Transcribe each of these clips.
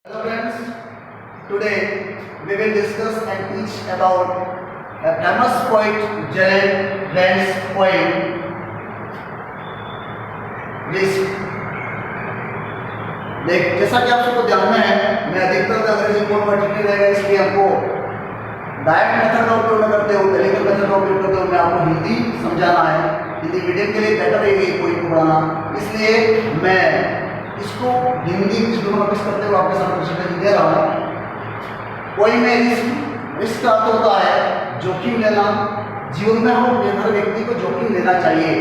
Hello friends, today we will discuss and teach about a famous poet Jared Grant's poem Risk. देख जैसा कि आप सबको ध्यान में है, मैं अधिकतर अंग्रेजी बोर्ड पर्टिकुलर रहेगा, इसलिए आपको डायरेक्ट मेथड का उपयोग न करते हो, टेक्निकल मेथड का उपयोग करते हो। मैं आपको हिंदी समझाना है, हिंदी मीडियम के लिए बेटर रहेगी पोइम को पढ़ाना, इसलिए मैं इसको हिंदी इंग्लिश दोनों में मिक्स करते हुए आपके साथ प्रेजेंटेशन दे रहा हूँ। पोइम में रिस्क का अर्थ होता है जोखिम लेना। जीवन में हम हर व्यक्ति को जोखिम लेना चाहिए।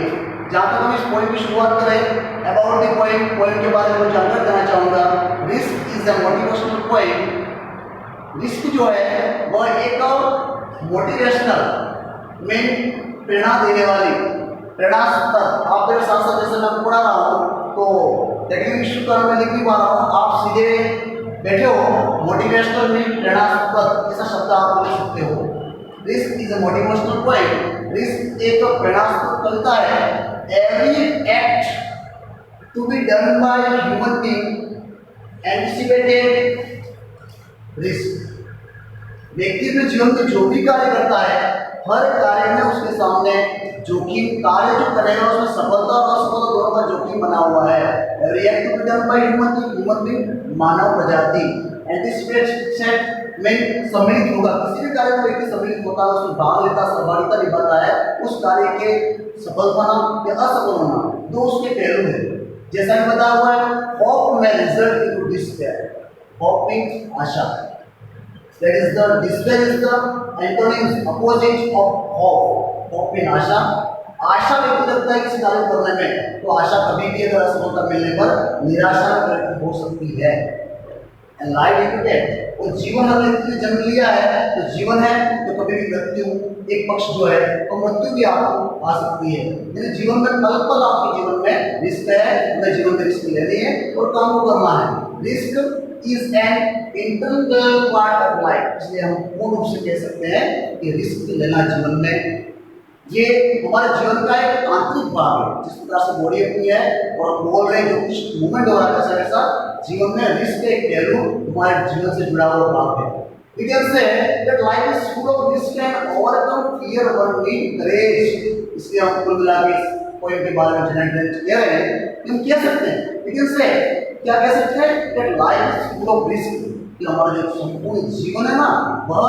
जहाँ तक हम इस पोइम की शुरुआत करें, अबाउट द पोइम, पोइम के बारे में जानकारी देना चाहूँगा। Risk is a motivational poem. Risk जो है वह एक मोटिवेशनल मीन प्रेरणा देने वाली, प्रेरणास्पद। आप मेरे साथ साथ जैसे मैं पढ़ा रहा हूँ तो टेक्निकल इशू का मैं लिख नहीं पा रहा हूँ, आप सीधे बैठे हो, मोटिवेशनल मीन प्रेरणास्पद ऐसा शब्द आप लिख सकते हो। Risk is a motivational poem. Risk एक प्रेरणास्पद कविता है। Every act to be done by human being anticipated risk. व्यक्ति अपने जीवन में जो भी कार्य करता है, हर कार्य में उसके सामने जोखिम, कार्य जो करेगा उसमें सफलता और असफलता दोनों का जोखिम बना हुआ है। React to be done by human being मानव प्रजाति। एंटिसिपेटेड में सम्मिलित होगा, किसी भी कार्य में व्यक्ति सम्मिलित होता है, उसमें भाग लेता, सहभागिता निभाता है, उस कार्य के सफल होना या असफल होना दो उसके पहलू है। जैसा कि बताया हुआ है, होप में result into despair. Hope means Asha, that is the despair is the antonyms, opposite of hope. hope in आशा। आशा व्यक्ति लगता है किसी कार्य करने में, तो आशा कभी भी अगर असफलता मिलने पर निराशा हो सकती है। एंड लाइफ इज डेथ, और जीवन हर व्यक्ति ने जन्म लिया है तो जीवन है, तो कभी भी मृत्यु एक पक्ष जो है तो मृत्यु भी आपको आ सकती है। यानी जीवन में पल पल आपके जीवन में रिस्क है, हमें जीवन में रिस्क लेनी है और काम को करना है। Risk is an integral part of life, इसलिए हम पूर्ण रूप से कह सकते हैं कि रिस्क लेना जीवन में ये हमारे जीवन का एक आंतरिक भाग है। जिस प्रकार से बॉडी अपनी है और हम बोल रहे हैं, जो कुछ मूवमेंट हो रहा है ऐसा ऐसा, जीवन में रिस्क एक पहलू हमारे जीवन से जुड़ा हुआ भाग है। We can say that life is full of risk and overcome fear one need courage। इसलिए हम कुल मिला के इस पॉइंट के बारे में जनरल कह रहे हैं। हम कह सकते हैं, we can say, क्या कह सकते हैं that life is full of risk, कि हमारा जो संपूर्ण जीवन है ना वह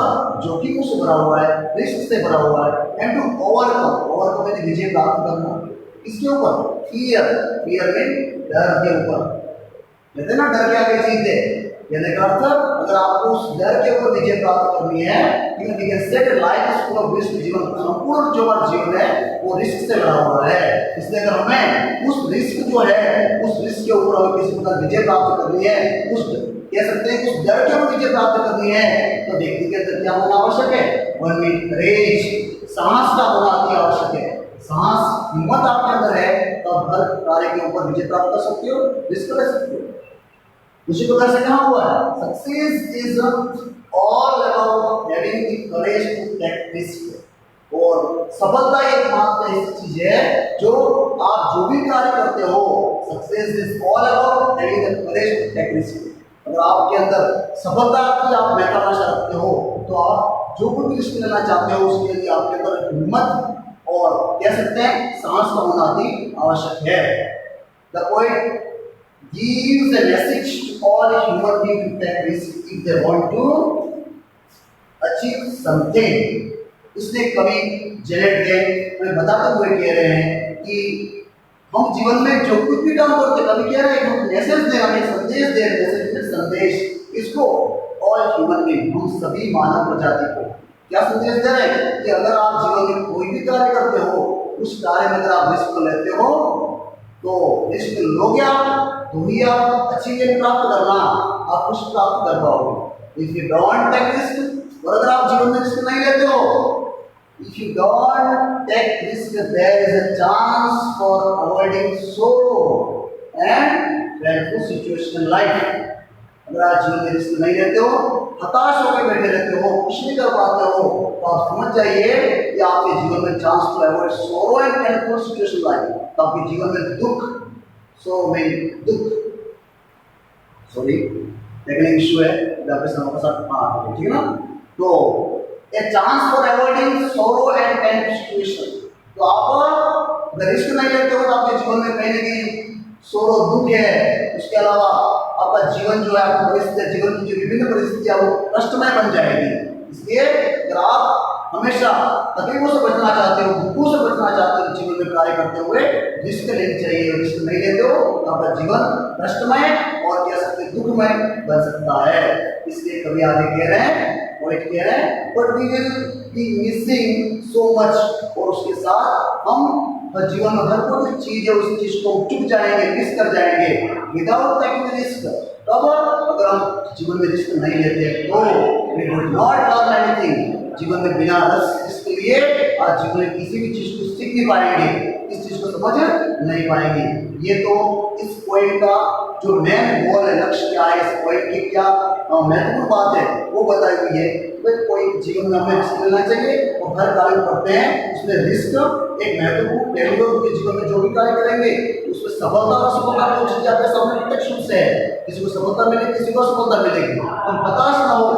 जोखिमों से भरा हुआ है, रिस्क से भरा हुआ है। एंड टू ओवरकम में विजय प्राप्त करना, इसके ऊपर फियर में डर के ऊपर, कहते हैं ना डर के आगे जीत है। यानी का अर्थ अगर आपको उस डर के ऊपर विजय प्राप्त करनी है, life is full of risk, जीवन संपूर्ण जो हमारा जीवन है वो रिस्क से भरा हुआ है। इसलिए अगर हमें उस रिस्क जो है, उस रिस्क के ऊपर हमें किसी प्रकार विजय प्राप्त करनी है, उस कह सकते हैं उस डर के ऊपर विजय प्राप्त करनी है, तो व्यक्ति के अंदर क्या होना आवश्यक है? वन नीड करेज, साहस का होना अति आवश्यक है। साहस, हिम्मत आपके अंदर है तो आप हर कार्य के ऊपर विजय प्राप्त कर सकते हो, रिस्क ले सकते हो। उसी प्रकार से कहा हुआ है, success is all about having the courage to take risk. और सफलता एकमात्र ऐसी चीज है जो आप जो भी कार्य करते हो, success is all about having the courage to take risk. अगर आपके अंदर सफलता की आप महत्वाकांक्षा रखते हो तो आप जो भी रिस्क लेना चाहते हो उसके लिए आपके अंदर हिम्मत और कह सकते हैं साहस का होना अति आवश्यक है। The poet gives a message to all human beings to take risk if they want to achieve something। इसलिए कवि जेनेट ग्रेन हमें बताते हुए कह रहे हैं कि हम जीवन में जो कुछ भी काम करते, कभी कह रहे हैं हम मैसेज दे रहे हैं, संदेश दे रहे हैं, संदेश इसको ऑल ह्यूमन बीइंग, हम सभी मानव प्रजाति को क्या संदेश दे रहे हैं कि अगर आप जीवन में कोई भी कार्य करते हो, उस कार्य में अगर आप रिस्क लेते हो तो रिस्क लोगे आप तो ही आप अचीवमेंट प्राप्त करना, आप कुछ प्राप्त कर पाओगे। If you don't take risk, और अगर आप जीवन में रिस्क नहीं लेते हो, if you don't take risk there is a chance for avoiding sorrow and painful situation in life. अगर आप जीवन में रिस्क नहीं लेते हो, हताश होकर बैठे रहते हो, कुछ नहीं कर पाते हो, तो आप समझ जाइए कि आपके जीवन में chance to avoid sorrow and painful situation life, तो आपके जीवन में दुख, सो में दुख सॉरी टेक्निक इशू है जहाँ पे समय के साथ हाँ ठीक है ना। तो a chance for avoiding sorrow and pain situation, तो आप अगर रिस्क नहीं लेते हो तो आपके जीवन में कहीं ना कहीं सोरो दुख है, उसके अलावा आपका जीवन जो है आपकी परिस्थिति जीवन की जो विभिन्न परिस्थितियां वो कष्टमय बन जाएगी। इसलिए अगर आप हमेशा तकलीफों से बचना चाहते हो, दुखों से बचना चाहते हो, जीवन में कार्य करते हुए रिस्क लेनी चाहिए। रिस्क नहीं लेते हो तो आपका जीवन कष्टमय और कह सकते दुखमय बन सकता है। इसलिए कभी आगे कह रहे हैं पॉइंट कह रहे हैं but we will be missing so much, और उसके साथ हम जीवन में हर कोई चीज है उस चीज को चुक जाएंगे, मिस कर जाएंगे विदाउट टेकिंग रिस्क। तब अगर हम जीवन में रिस्क नहीं लेते तो we will not learn anything. जीवन में बिना रिस्क लिए आज जीवन में किसी भी चीज को सीख नहीं पाएंगे, इस चीज को समझ नहीं पाएंगे। ये तो इस पॉइंट का जो मेन गोल है, लक्ष्य क्या है, इस पॉइंट की क्या महत्वपूर्ण बात है वो बताई हुई है। कोई जीवन में हमें रिस्क लेना चाहिए और हर कार्य करते हैं उसमें रिस्क एक महत्वपूर्ण पहलू है। उनके जीवन में जो भी कार्य करेंगे उसमें सफलता और असफलता को चीज आपके सामने प्रत्यक्ष रूप से है। किसी को सफलता मिलेगी, किसी को असफलता मिलेगी, हम हताश ना हो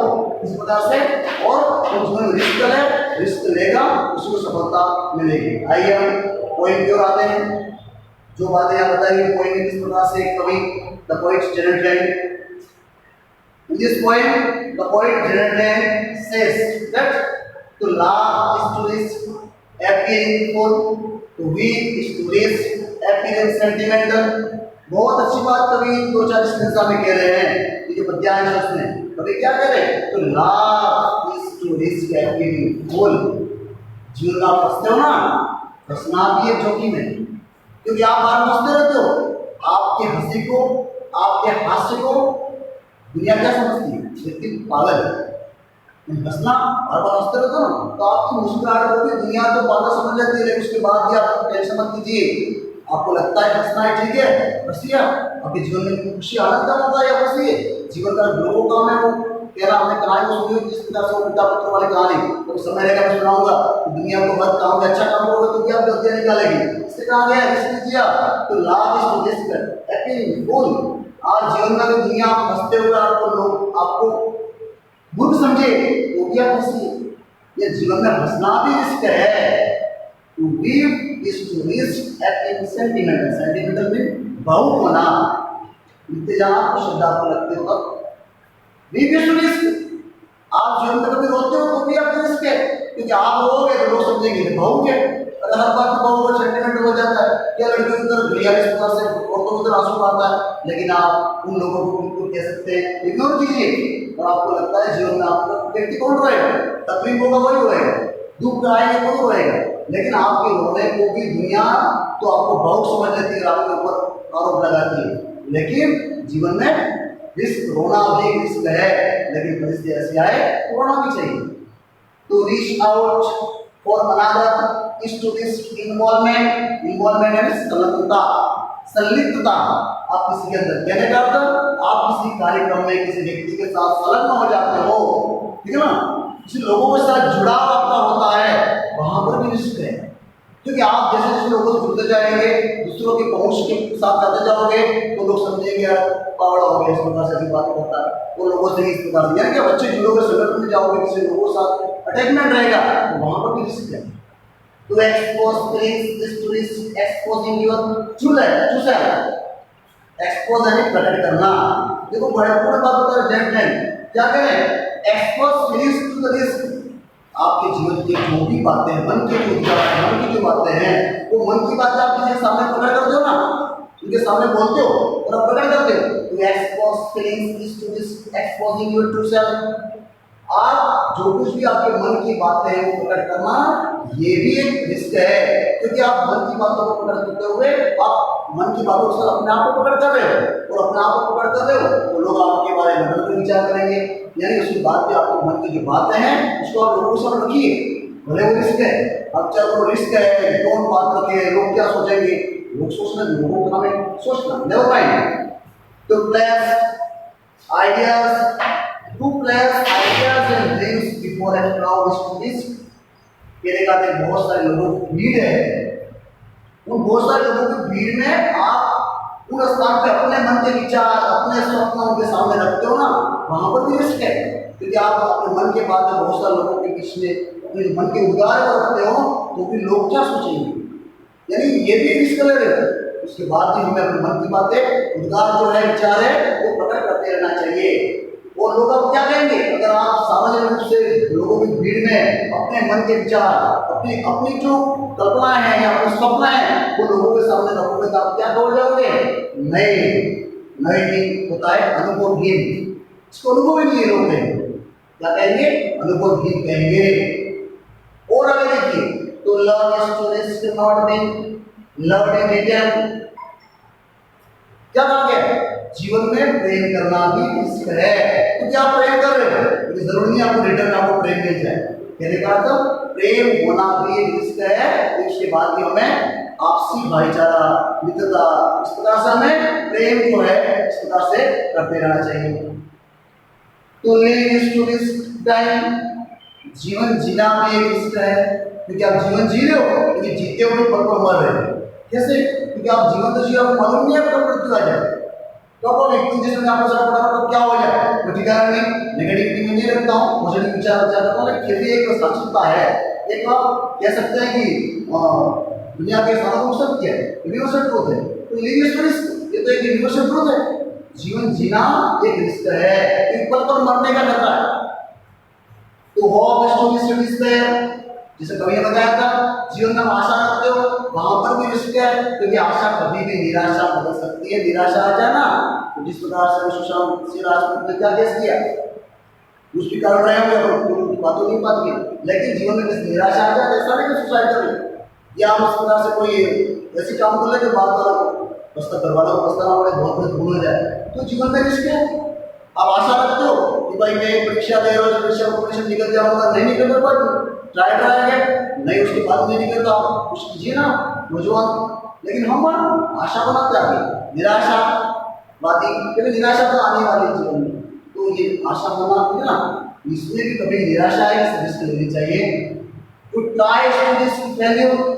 इस प्रकार से, और जीवन में रिस्क है, रिस्क लेगा उसको सफलता मिलेगी। आइए हम पॉइंट की ओर आते हैं। जो बातें यहाँ बताई गई पॉइंट में किस प्रकार से कवि the poet general in this point the poet Janardhan says that to laugh is to risk appearing full, to weep is to risk appearing sentimental। बहुत अच्छी बात कवि दो चार सेंसा में कह रहे हैं। ये जो पद्यांश है उसमें कवि क्या कह रहे हैं, तो laugh is to risk appearing full। जीवन में आप हंसते हो ना, हंसना भी एक जोखिम है, क्योंकि आप बार हंसते रहते हो। आपके हंसी को, आपके हास्य को दुनिया क्या समझती है, व्यक्ति पागल है। हंसना बार बार हंसते रहते हो ना तो आपकी मुस्कुराहट को भी दुनिया तो पागल समझ लेती है, लेकिन उसके बाद भी आप टेंशन मत कीजिए। आपको लगता है हंसना है, ठीक है, हंसिए। आपके जीवन में खुशी आनंद का मौका है, हंसिए। जीवन का लोगों काम है वो कह रहा, हमने कहानी को सुनी जिस प्रकार से पिता पुत्र वाली कहानी, तो समय रहेगा मैं सुनाऊंगा। दुनिया को हर काम में अच्छा काम करोगे तो क्या गलतियां निकालेगी। इससे कहा गया रिस्क लीजिए, तो laugh is to risk happy full. आज जीवन में भी दुनिया हंसते हुए आपको लोग आपको मूर्ख समझे वो भी आप हंसिए। ये जीवन में हंसना भी रिस्क है। To weep is to risk happy sentimental. Sentimental में भावुक होना, लिखते जाना आपको शब्द आपको लगते हो वीव इज टू रिस्क। आप जीवन में कभी रोते हो तो भी आपका रिस्क है, क्योंकि आप रोओगे तो लोग समझेंगे भावुक है। अगर हर बात भावुक सेंटिमेंट हो जाता है, क्या लड़कियों की तरफ घड़ियाल इस प्रकार से औरतों की तरह आंसू आता है, लेकिन आप उन लोगों को बिल्कुल कह सकते हैं इग्नोर कीजिए। और आपको लगता है जीवन में आपका व्यक्ति कौन रोएगा, तकलीफ होगा वही रोएगा, दुख आएगा कौन रोएगा, लेकिन आपके रोने को भी दुनिया तो आपको भावुक समझ लेती है, आपके ऊपर आरोप लगाती है। लेकिन जीवन में रिस्क, रोना भी रिस्क है, लेकिन परिस्थिति ऐसी आए तो रोना भी चाहिए। To reach out for another is to risk involvement. Involvement यानी संलग्नता, संलिप्तता। आप किसी के अंदर कहने का अर्थ आप किसी कार्यक्रम में किसी व्यक्ति के साथ संलग्न हो जाते हो, ठीक है ना, किसी लोगों के साथ जुड़ाव आपका होता है, वहां पर भी रिस्क है। क्योंकि आप जैसे जैसे लोगों से जुड़ते जाएंगे, दूसरों की पहुंच के साथ जाते जाओगे तो लोग समझेंगे यार पावड़ा हो गया, इस प्रकार से बात करता है वो लोगों से इस प्रकार से, यानी कि बच्चे जुड़ोगे, संगठन में जाओगे, किसी लोगों के साथ अटैचमेंट रहेगा तो वहां पर भी रिस्क है। To expose feelings is to risk exposing your true self. Expose यानी प्रकट करना। देखो बड़े पूर्ण बात बता रहे जेंटलमैन, क्या करें, expose feelings to the risk. आपके जीवन के जो भी बातें हैं, मन के जो विचार हैं, मन की जो बातें हैं, वो मन की बातें आप किसी के सामने प्रकट करते हो ना, उनके सामने बोलते हो और आप प्रकट करते हो, तो expose feelings is to risk exposing your true self. आप जो कुछ भी आपके मन की बातें हैं वो प्रकट करना, ये भी एक रिस्क है, क्योंकि आप मन की बातों को प्रकट करते हुए आप मन की बातों से अपने आप को प्रकट कर रहे हो, और अपने आप को प्रकट कर रहे हो तो लोग आपके बारे में गलत विचार करेंगे। यानी उसकी बात पे आपको मन की जो बातें हैं उसको आप लोगों के सामने रखिए, भले वो रिस्क है। अब चाहे वो रिस्क है, कौन बात रखे, लोग क्या सोचेंगे, लोग सोचना, लोगों का हमें सोचना, नेवर माइंड। तो place ideas, to place ideas and dreams before a crowd is to risk. कहने का बहुत सारे लोगों की भीड़ है, उन बहुत सारे लोगों की भीड़ में आप पूरा स्थान पे अपने मन के विचार, अपने स्वप्न उनके सामने रखते हो ना, वहां पर भी रिस्क है। क्योंकि आप अपने मन के बात में बहुत सारे लोगों के बीच में अपने मन के उद्गार रखते हो, तो फिर लोग क्या सोचेंगे? यानी ये भी रिस्क ले रहे हो। उसके बाद भी हमें अपने मन की बातें, उद्गार जो है, विचार है, वो प्रकट करते रहना चाहिए। और लोग अब क्या कहेंगे अगर आप सामाजिक रूप से लोगों की भीड़ में अपने मन के विचार, अपनी अपनी जो कल्पनाएं हैं या अपने सपना है वो लोगों के सामने रखोगे तो आप क्या बोल जाओगे? नहीं, नहीं होता है अनुभवहीन। इसको अनुभव ही नहीं लोग कहेंगे। क्या कहेंगे? अनुभवहीन कहेंगे। और आगे देखिए, तो love is to risk not being loved in return. क्या कहा गया? जीवन में प्रेम करना भी रिस्क है। तो क्या आप प्रेम कर रहे हो? क्योंकि जरूरी नहीं आपको रिटर्न आपको प्रेम मिल जाए। कहने का मतलब प्रेम होना भी एक रिस्क है। इसके बाद भी हमें आपसी भाईचारा, मित्रता, इस प्रकार से हमें प्रेम जो है इस प्रकार से करते रहना चाहिए। तो live is to risk time. जीवन जीना भी एक रिस्क है। क्योंकि आप जीवन जी रहे हो, लेकिन जीते हुए पल पर मर रहे हो। कैसे? क्योंकि आप जीवन तो जी, आपको मालूम नहीं है कब मृत्यु आ जाए। कब एक जिस में आपको सर पड़ा तो क्या हो जाए, कोई ठिकाना नहीं। नेगेटिविटी में नहीं रखता हूँ, पॉजिटिव विचार करता हूँ, लेकिन फिर भी एक सच्चता है। एक आप कह सकते हैं कि दुनिया के साधनों सत्य है, यूनिवर्सल ट्रूथ है। तो ये तो एक यूनिवर्सल ट्रूथ है। जीवन जीना एक रिस्क है, एक पल पर मरने का खतरा है। तो होप इज टू रिस्क है। जैसे कवि ने बताया था, जीवन में आशा रखते हो, वहां पर भी रिस्क है। क्योंकि आशा कभी भी निराशा बदल सकती है। निराशा आ जाए ना, तो जिस प्रकार से सुशांत सिंह राजपूत ने क्या केस किया, कुछ भी कारण रहे होंगे, बातों नहीं बात की, लेकिन जीवन में निराशा आ जाए, ऐसा नहीं कि सुसाइड कर ले या हम इस प्रकार से कोई ऐसी काम कर ले जो बात वाला पछता करवा लो, पछताना पड़े, बहुत कुछ भूल हो जाए, तो जीवन में रिस्क है। आप आशा रखते हो कि भाई मैं परीक्षा दे रहा हूँ, परीक्षा को निकल जाऊंगा, नहीं निकल पाती, ट्राई है नहीं, उसके बाद नहीं निकलता, कुछ कीजिए ना नौजवान। लेकिन हम आशा बनाते आगे, निराशावादी, क्योंकि निराशा तो आने वाली जीवन में। तो ये आशा बनाते हैं ना, इसमें भी कभी निराशा है, रिस्क लेनी चाहिए। तो ट्राई रिस्क फेल्यूर।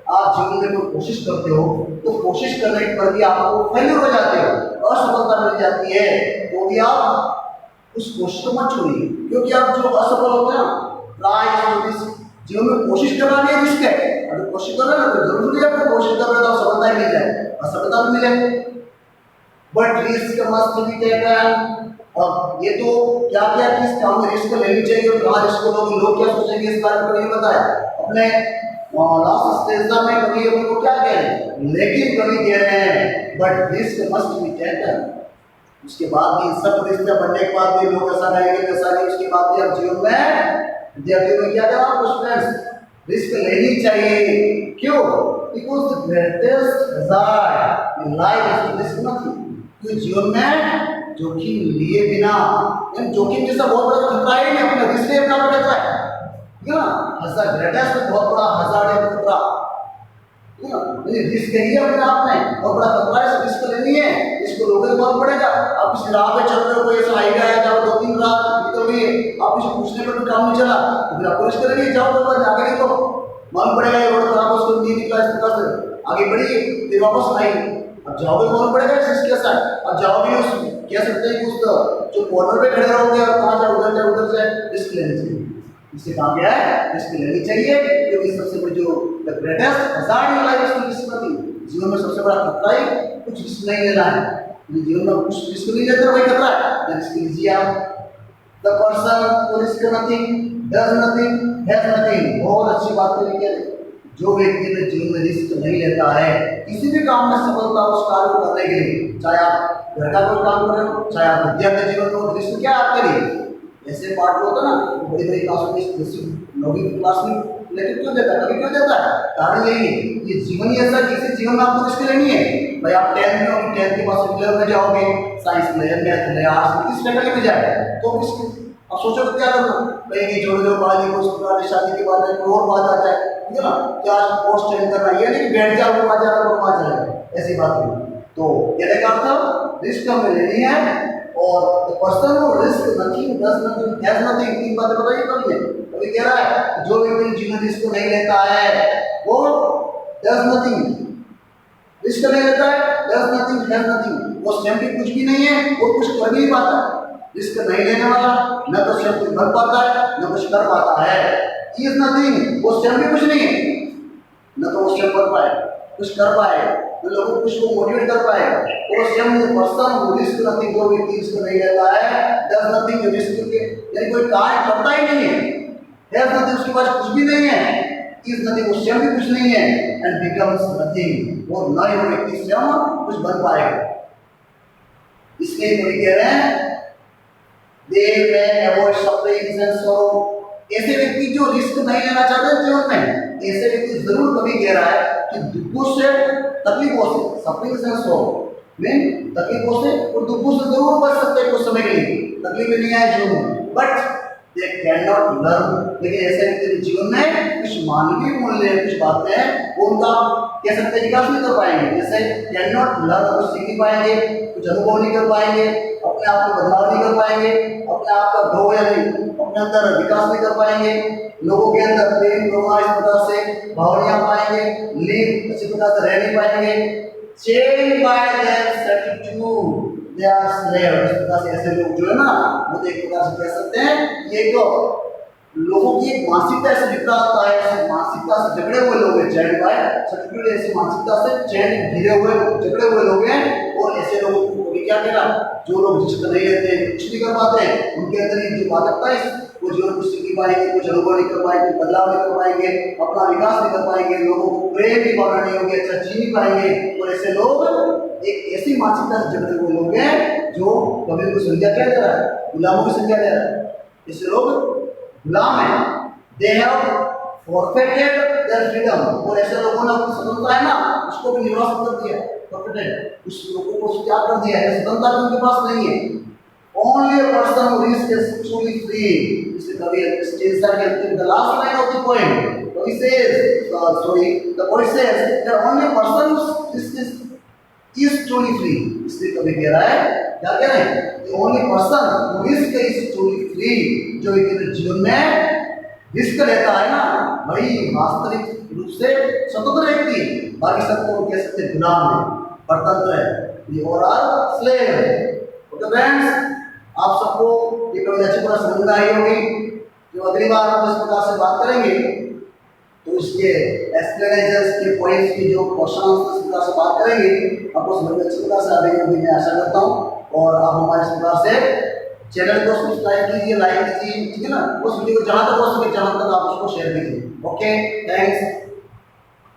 आप जीवन में कोई कोशिश करते हो, तो कोशिश करने पर भी आपको फेल्यूर हो जाते हो, असफलता मिल जाती है, तो भी आप उस कोशिश को मत छोड़िए। क्योंकि आप जो असफल होते हैं ना, जीवन में कोशिश करना भी रिस्क है। अगर कोशिश कर रहे हो तो जरूरी है आपको कोशिश कर रहे हो तो सफलता ही मिल जाए, असफलता भी मिले, but risk must be taken. और ये तो क्या क्या किस काम में रिस्क लेनी चाहिए और कहाँ रिस्क लोगे, लोग क्या सोचेंगे इस बारे में नहीं बताया। अपने लास्ट स्टेज में कभी अपने को क्या कह रहे हैं, लेकिन कभी कह रहे हैं but risk must be taken. उसके बाद भी सब रिश्ते बनने के बाद भी लोग ऐसा कहेंगे ऐसा नहीं, उसके बाद भी आप जीवन में विद्यार्थियों में क्या करना, स्टूडेंट्स रिस्क लेनी चाहिए। क्यों? Because the greatest hazard in life is risk nothing. क्योंकि जीवन में जोखिम लिए बिना, जोखिम जैसा बहुत बड़ा खतरा ही नहीं, अपना रिस्क लेना अपना खतरा है, ठीक है ना। हज़ार्ड ग्रेटेस्ट बहुत बड़ा हज़ार्ड है, खतरा, ठीक है ना। रिस्क है अपने आप में बहुत बड़ा खतरा है, रिस्क लेनी है, इसको लोगों को बहुत पड़ेगा। आप किसी राह पे चल रहे हो, कोई ऐसा आइडिया है, जाओ 2-3 रात निकल गई, आप किसी पूछने पर भी काम नहीं चला, तो फिर आप रिस्क करेंगे, जाओ तो बस आगे नहीं, तो मालूम पड़ेगा ये रोड खराब, उसको नहीं निकला, इस प्रकार से आगे बढ़िए, फिर वापस आएंगे। अब जाओगे मालूम पड़ेगा रिस्क कैसा है। अब जाओगे उस कह सकते हैं कि उस जो कॉर्नर पे खड़े रहोगे और कहाँ जाए, उधर से रिस्क लेनी चाहिए। इससे कहा गया है रिस्क लेनी चाहिए, क्योंकि सबसे बड़ी जो the greatest hazard in life is risk nothing. जीवन में सबसे बड़ा खतरा ही कुछ रिस्क नहीं लेना है। जीवन में कुछ रिस्क नहीं लेते वही खतरा है, रिस्क लीजिए आप। The person who risk nothing does nothing has nothing. बहुत अच्छी बात कही है। जो व्यक्ति ने जीवन में रिस्क नहीं लेता है, किसी भी काम में सफलता उस कार्य को करने के लिए, चाहे आप घर का कोई काम कर रहे हो, चाहे आप विद्यार्थी जीवन में, रिस्क क्या आपके लिए ऐसे पार्ट होता है ना, बड़ी बड़ी क्लासों में 9वीं क्लास में लेकिन क्यों देता है, कभी क्यों देता है, कारण यही है, ये जीवन ही ऐसा, किसी जीवन में आपको रिस्क लेनी है। भाई आप 10th में होगी, 10th के बाद 11th में जाओगे, साइंस में, मैथ में, आर्ट्स में, किस फैकल्टी में जाए तो रिस्क। अब सोचो तो क्या करना, कहीं छोड़ दो बाजी को, उसके शादी के बाद कोई और बात आ जाए, ठीक है ना, क्या पोस्ट चेंज करना, ये नहीं बैठ जाओ वो आ जाएगा, ऐसी बात नहीं। तो कहने का अर्थ रिस्क हमें लेनी है। और person who risk nothing does nothing has nothing, तीन बातें बताइए कभी है। कभी कह रहा है जो व्यक्ति जीवन रिस्क को नहीं लेता है वो डज नथिंग रिस्क नहीं लेता है, does nothing, has nothing, वो स्वयं भी कुछ भी नहीं है, वो कुछ कर भी नहीं पाता। रिस्क नहीं लेने वाला न तो स्वयं कुछ बन पाता है न कुछ कर पाता है। He is nothing, वो स्वयं भी कुछ नहीं है, न तो वो स्वयं कर पाए कुछ कर पाएगा, न लोगों को कुछ को मोटिवेट कर पाएगा। वो स्वयं पर्सन रिस्क नथिंग, जो व्यक्ति रिस्क नहीं लेता है, डज नथिंग, जो रिस्क के यानी कोई कार्य करता ही नहीं है, हैज नथिंग, उसके पास कुछ भी नहीं है, इज नथिंग, वो स्वयं भी कुछ नहीं है, एंड बिकम्स नथिंग, वो न ही वो व्यक्ति स्वयं कुछ बन पाएगा। इसलिए कोई कह रहे हैं दे में अवॉइड सफरिंग एंड सॉरो। ऐसे व्यक्ति जो रिस्क नहीं लेना चाहते जीवन में, ऐसे व्यक्ति जरूर कभी कह रहा है कि दुखों से तकलीफों से, सफरिंग एंड सॉरो में तकलीफों से और दुखों से जरूर बच सकते हैं कुछ समय के लिए, तकलीफें नहीं आए जीवन में, but they can not learn. लेकिन ऐसे व्यक्ति के जीवन में कुछ मानवीय मूल्य, कुछ बातें हैं वो उनका कह सकते हैं विकास नहीं कर पाएंगे। जैसे कैन नॉट लर्न, कुछ सीख नहीं पाएंगे, कुछ अनुभव नहीं कर पाएंगे, अपने आप को बदलाव नहीं कर पाएंगे, अपने आप का ग्रो यानी अपने अंदर विकास नहीं कर पाएंगे, लोगों के अंदर प्रेम रोमा इस प्रकार से भावनाएं पाएंगे, लिव इसी प्रकार से रह नहीं पाएंगे। Change by their attitude they are slave, इस प्रकार से ऐसे लोग जो है ना वो एक प्रकार से कह सकते हैं ये तो लोगों की एक मानसिकता ऐसे विकरालता है, ऐसी मानसिकता से जकड़े हुए लोग हैं, चैन बाय सेटिट्यूड, ऐसी मानसिकता से चैन घिरे हुए जकड़े हुए लोग हैं। और ऐसे लोगों को क्या कहना, जो लोग रिस्क नहीं लेते, कुछ नहीं कर पाते हैं, उनके अंदर ये जो बाधकता है वो जीवन कुछ सीख नहीं पाएंगे, कुछ अनुभव नहीं कर पाएंगे, बदलाव नहीं कर पाएंगे, अपना विकास नहीं कर पाएंगे, लोगों को प्रेम की भावना नहीं होगी, अच्छा जी नहीं पाएंगे। और ऐसे लोग एक ऐसी मानसिकता से जकड़े हुए लोग हैं जो कभी को संज्ञा क्या दे रहा है, गुलामों की संज्ञा दे रहा है। ऐसे लोग गुलाम है, they have forfeited their freedom, और ऐसे लोगों ने अपनी स्वतंत्रता है ना उसको भी निवास कर दिया, फॉरफिटेड, उस लोगों को क्या कर दिया है, स्वतंत्रता उनके पास नहीं है। Only a person who is truly free, इससे कभी स्टेंसर के the last line of the poem, so he says the poet says that only a person who is truly free, इसलिए कभी कह रहा है क्या कह रहे हैं, only person who is truly free, जो एक जीवन में रिस्क लेता है ना वही वास्तविक रूप से स्वतंत्र व्यक्ति, बाकी सबको कह सकते हैं गुलाम है, परतंत्र है, ये और स्लेव है। ओके फ्रेंड्स, आप सबको ये कविता अच्छी तरह समझ में आई होगी। जो अगली बार हम इस प्रकार से बात करेंगे तो इसके एक्सप्लेनेशंस के पॉइंट्स की जो क्वेश्चन इस प्रकार से बात करेंगे, आपको समझ में अच्छी प्रकार से आ गई होगी मैं आशा करता हूँ। और आप हमारे इस प्रकार से चैनल को सब्सक्राइब कीजिए, लाइक कीजिए, ठीक है ना, उस वीडियो को जहाँ तक हो सके जहाँ तक आप उसको शेयर कीजिए। Okay, thanks.